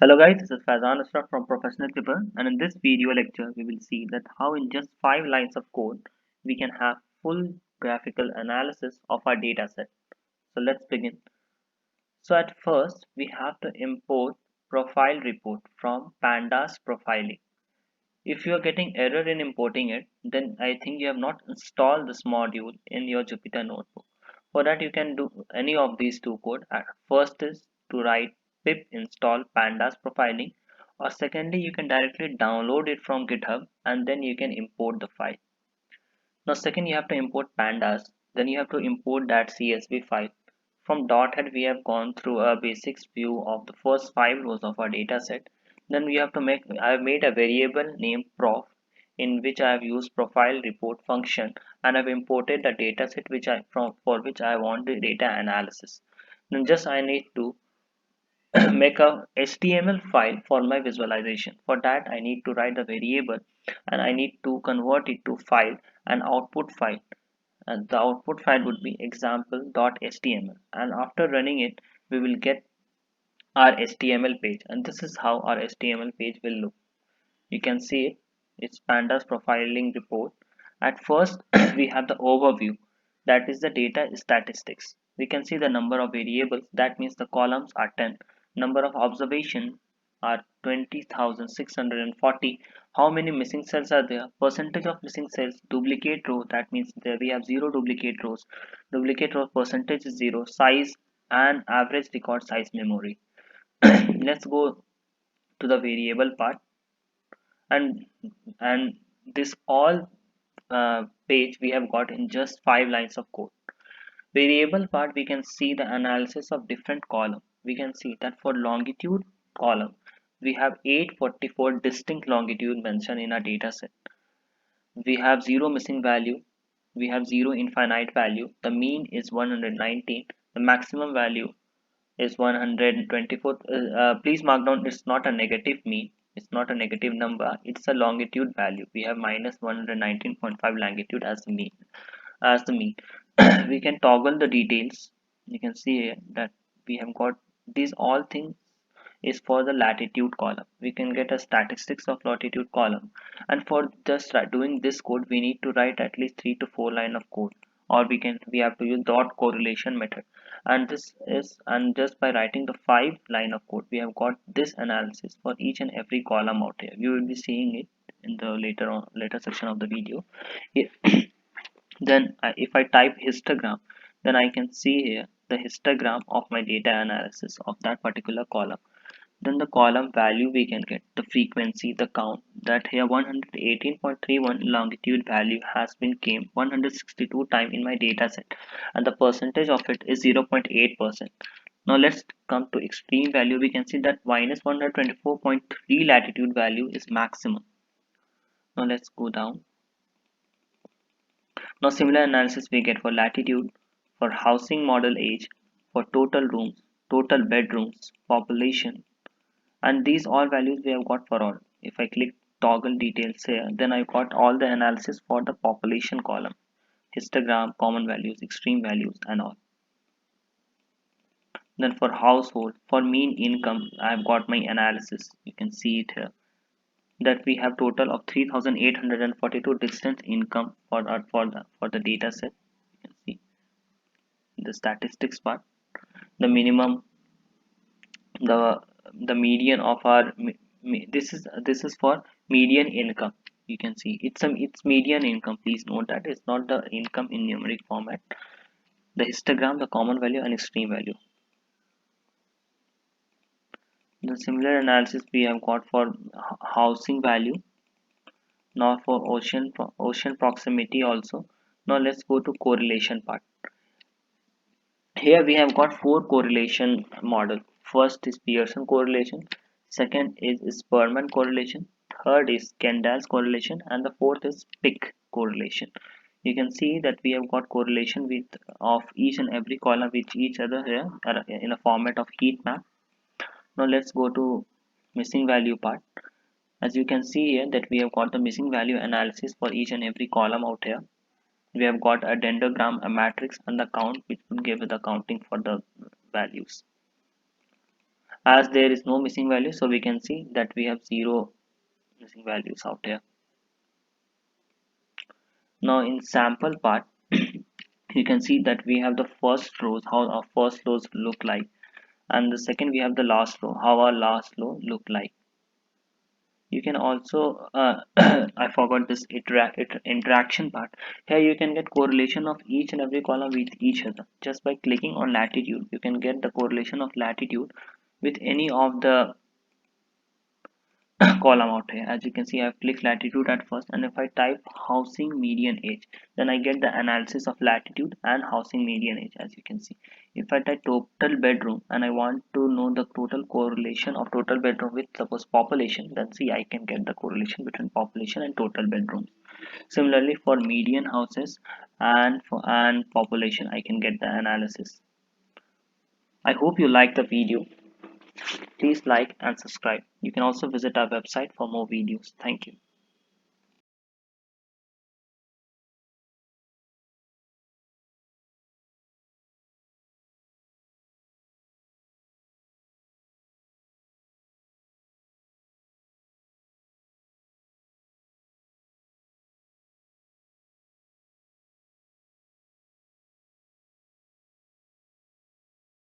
Hello guys, this is Faizan Ashraf from Professional Clipper, and in this video lecture we will see that how in just 5 lines of code we can have full graphical analysis of our data set. So let's begin. So at first we have to import profile report from Pandas profiling. If you are getting error in importing it, then I think you have not installed this module in your Jupyter notebook. For that you can do any of these two code. First is to write pip install pandas profiling, or secondly you can directly download it from GitHub and then you can import the file. Now second you have to import pandas, then you have to import that CSV file. From .head we have gone through a basics view of the first 5 rows of our data set. Then we have to I have made a variable named prof in which I have used profile report function and I've imported the data set for which I want the data analysis. Then just I need to make a HTML file for my visualization. For that I need to write the variable and I need to convert it to file and output file, and the output file would be example.html, and after running it we will get our HTML page, and this is how our HTML page will look. You can see it. It's pandas profiling report. At first we have the overview, that is the data statistics. We can see the number of variables, that means the columns are 10. Number of observations are 20,640. How many missing cells are there? Percentage of missing cells. Duplicate row, that means there we have 0 duplicate rows. Duplicate row percentage is 0. Size and average record size memory. Let's go to the variable part, and and this all page we have got in just 5 lines of code. Variable part, we can see the analysis of different column. We can see that for longitude column we have 844 distinct longitude mentioned in our data set. We have 0 missing value, we have 0 infinite value, the mean is 119, the maximum value is 124. Please mark down, it's not a negative mean, it's not a negative number, it's a longitude value. We have minus 119.5 longitude as the mean. We can toggle the details. You can see here that we have got these all things is for the latitude column. We can get a statistics of latitude column, and for just doing this code we need to write at least 3 to 4 line of code, or we have to use dot correlation method. And just by writing the 5 line of code we have got this analysis for each and every column out here. You will be seeing it in the later section of the video. Then if I type histogram, then I can see here the histogram of my data analysis of that particular column. Then the column value we can get the frequency, the count, that here 118.31 longitude value has been came 162 time in my data set, and the percentage of it is 0.8%. Now let's come to extreme value. We can see that minus 124.3 latitude value is maximum. Now let's go down. Now similar analysis we get for latitude, for housing model age, for total rooms, total bedrooms, population, and these all values we have got for all. If I click toggle details here, then I got all the analysis for the population column, histogram, common values, extreme values, and all. Then for household, for mean income, I have got my analysis. You can see it here that we have total of 3,842 distant income for the data set. You can see the statistics part, the minimum, the the median of our this is for median income. You can see it's median income. Please note that it's not the income in numeric format. The histogram, the common value, and extreme value. The similar analysis we have got for housing value. Now for ocean proximity also. Now let's go to correlation part. Here we have got 4 correlation model. First is Pearson correlation, second is Spearman correlation, third is Kendall's correlation, and the fourth is Pick correlation. You can see that we have got correlation with of each and every column with each other here in a format of heat map. Now let's go to missing value part. As you can see here that we have got the missing value analysis for each and every column out here. We have got a dendrogram, a matrix, and the count, which would give the counting for the values. As there is no missing value, so we can see that we have zero missing values out here. Now in sample part, you can see that we have the first rows, how our first rows look like, and the second we have the last row, how our last row look like. You can also I forgot this interaction part. Here you can get correlation of each and every column with each other just by clicking on latitude. You can get the correlation of latitude with any of the column out here. As you can see, I've clicked latitude at first, and if I type housing median age, then I get the analysis of latitude and housing median age. As you can see, if I type total bedroom and I want to know the total correlation of total bedroom with suppose population, then see I can get the correlation between population and total bedrooms. Similarly, for median houses and population, I can get the analysis. I hope you like the video. Please like and subscribe. You can also visit our website for more videos. Thank you.